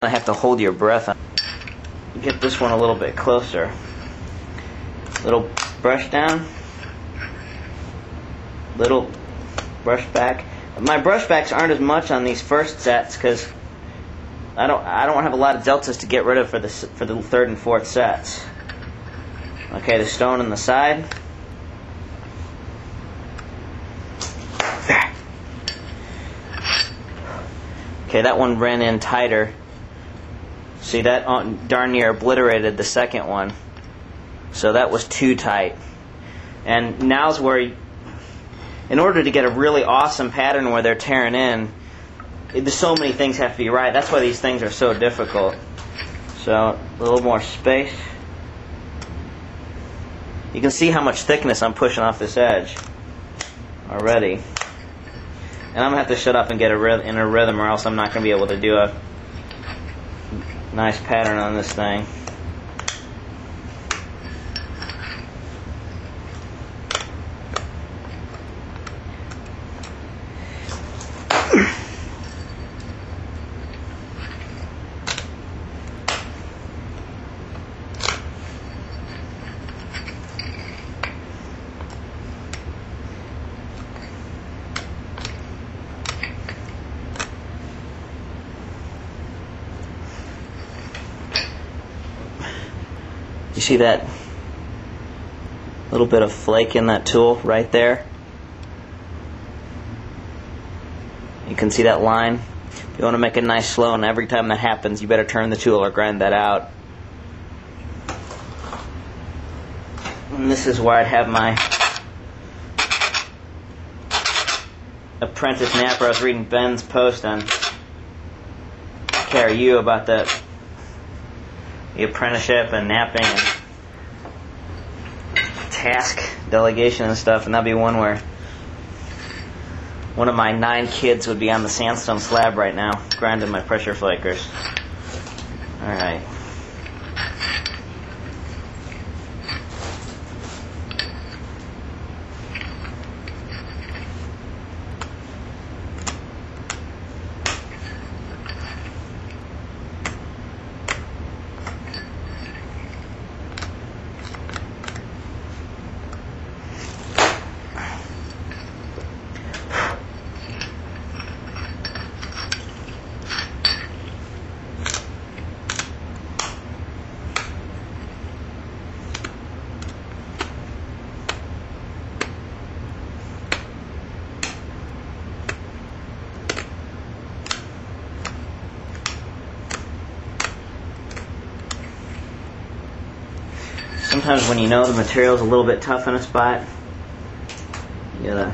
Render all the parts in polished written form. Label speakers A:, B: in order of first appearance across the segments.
A: I have to hold your breath. Get this one a little bit closer. Little brush down. Little brush back. My brush backs aren't as much on these first sets because I don't have a lot of deltas to get rid of for the third and fourth sets. Okay, the stone on the side. There. Okay, that one ran in tighter. See, that darn near obliterated the second one. So that was too tight. And now's where, in order to get a really awesome pattern where they're tearing in, so many things have to be right. That's why these things are so difficult. So, a little more space. You can see how much thickness I'm pushing off this edge already. And I'm going to have to shut up and get in a rhythm, or else I'm not going to be able to do a nice pattern on this thing. You see that little bit of flake in that tool right there? You can see that line? If you want to make a nice Sloan, every time that happens, you better turn the tool or grind that out. And this is where I'd have my apprentice napper. I was reading Ben's post on KRU about the apprenticeship and napping and task delegation and stuff, and that'd be one where one of my 9 kids would be on the sandstone slab right now grinding my pressure flakers. Alright. Sometimes when you know the material's a little bit tough in a spot, you gotta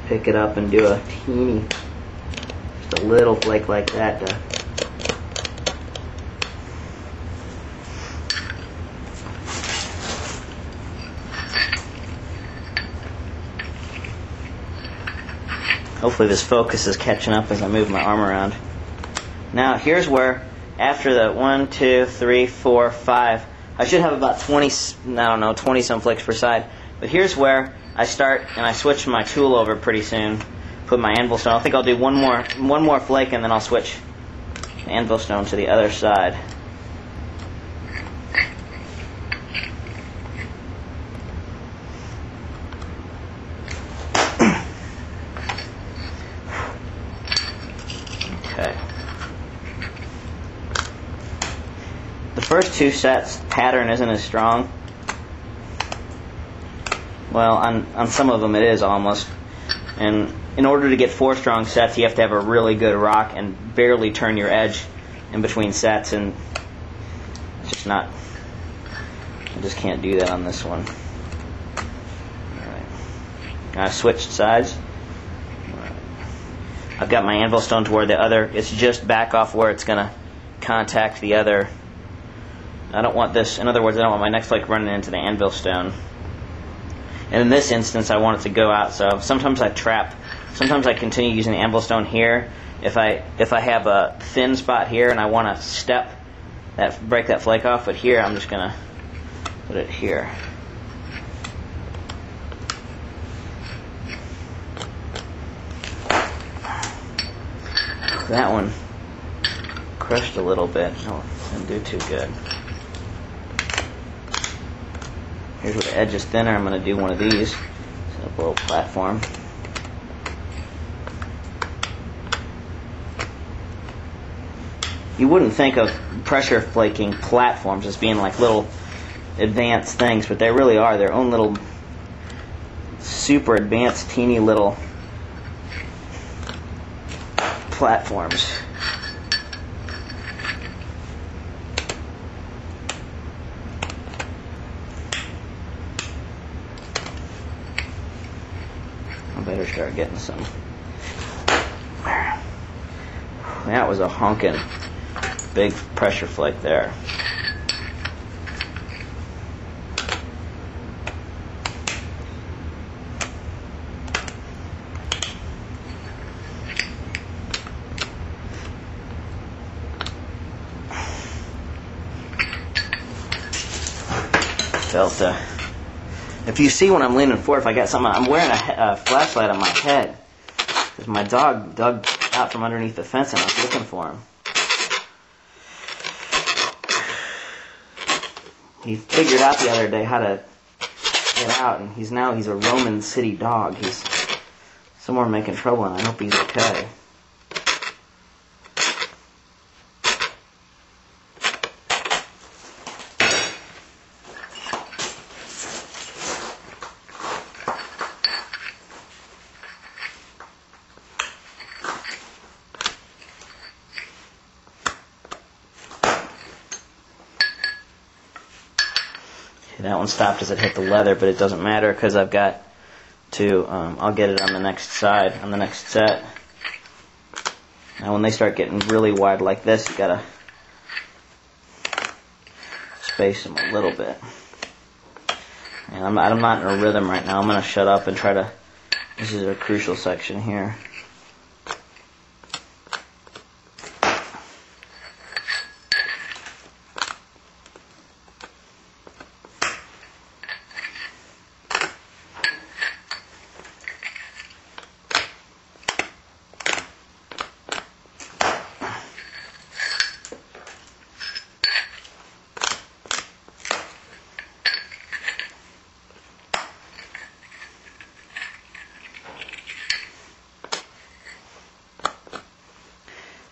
A: pick it up and do a teeny, just a little flake like that to hopefully this focus is catching up as I move my arm around. Now here's where, after the 1, 2, 3, 4, 5, I should have about 20 some flakes per side. But here's where I start and I switch my tool over pretty soon. Put my anvil stone. I think I'll do one more flake and then I'll switch the anvil stone to the other side. Okay. The first 2 sets pattern isn't as strong. Well, on some of them it is almost. And in order to get 4 strong sets, you have to have a really good rock and barely turn your edge in between sets, and it's just not. I just can't do that on this one. Alright. I switched sides. Alright. I've got my anvil stone to where the other, it's just back off where it's going to contact the other. I don't want this, in other words, I don't want my next flake running into the anvil stone. And in this instance, I want it to go out, so sometimes I trap. Sometimes I continue using the anvil stone here. If I have a thin spot here and I want to break that flake off, but here I'm just going to put it here. That one crushed a little bit. No, didn't do too good. Here's where the edge is thinner. I'm going to do one of these. Set up a little platform. You wouldn't think of pressure flaking platforms as being like little advanced things, but they really are their own little super advanced, teeny little platforms. I better start getting some. That was a honkin' big pressure flake there. Felt if you see when I'm leaning forward, if I got something, I'm wearing a flashlight on my head because my dog dug out from underneath the fence and I was looking for him. He figured out the other day how to get out, and he's a Roman city dog. He's somewhere making trouble, and I hope he's okay. That one stopped as it hit the leather, but it doesn't matter because I've got to, I'll get it on the next side, on the next set. Now when they start getting really wide like this, you gotta space them a little bit. And I'm not in a rhythm right now. I'm gonna shut up and try to, this is a crucial section here.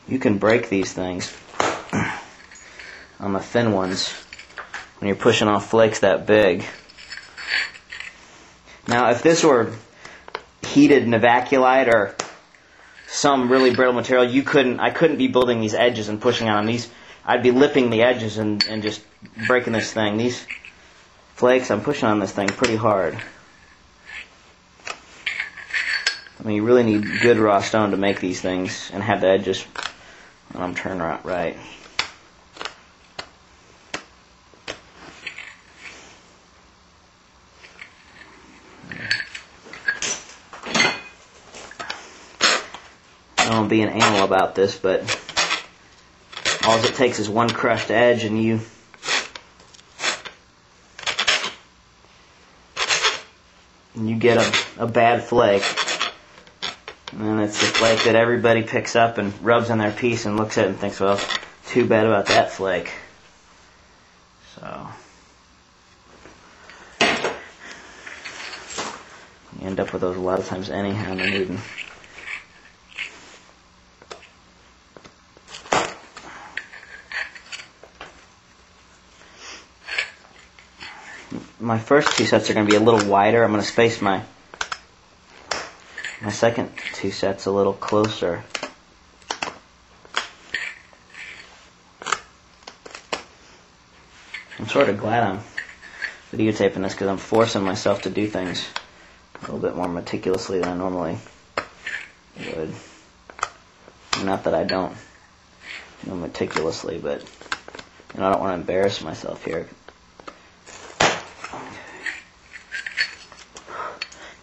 A: You can break these things on the thin ones when you're pushing off flakes that big. Now, if this were heated Novaculite or some really brittle material, I couldn't be building these edges and pushing on them. I'd be lipping the edges and just breaking this thing. These flakes, I'm pushing on this thing pretty hard. I mean, you really need good raw stone to make these things and have the edges when I'm turned right. I don't be an anal about this, but all it takes is one crushed edge and you get a bad flake. And it's the flake that everybody picks up and rubs on their piece and looks at it and thinks, well, too bad about that flake. So you end up with those a lot of times anyhow in the Newton. My first two sets are going to be a little wider. I'm going to space my second two sets a little closer. I'm sort of glad I'm videotaping this because I'm forcing myself to do things a little bit more meticulously than I normally would. Not that I don't meticulously, but I don't want to embarrass myself here.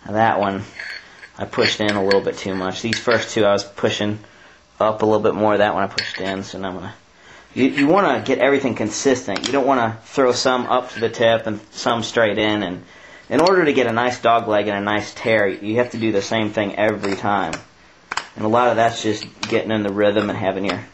A: Now that one, I pushed in a little bit too much. These first two I was pushing up a little bit more. That one I pushed in, so now I'm gonna. You want to get everything consistent. You don't want to throw some up to the tip and some straight in. And in order to get a nice dog leg and a nice tear, you have to do the same thing every time. And a lot of that's just getting in the rhythm and having your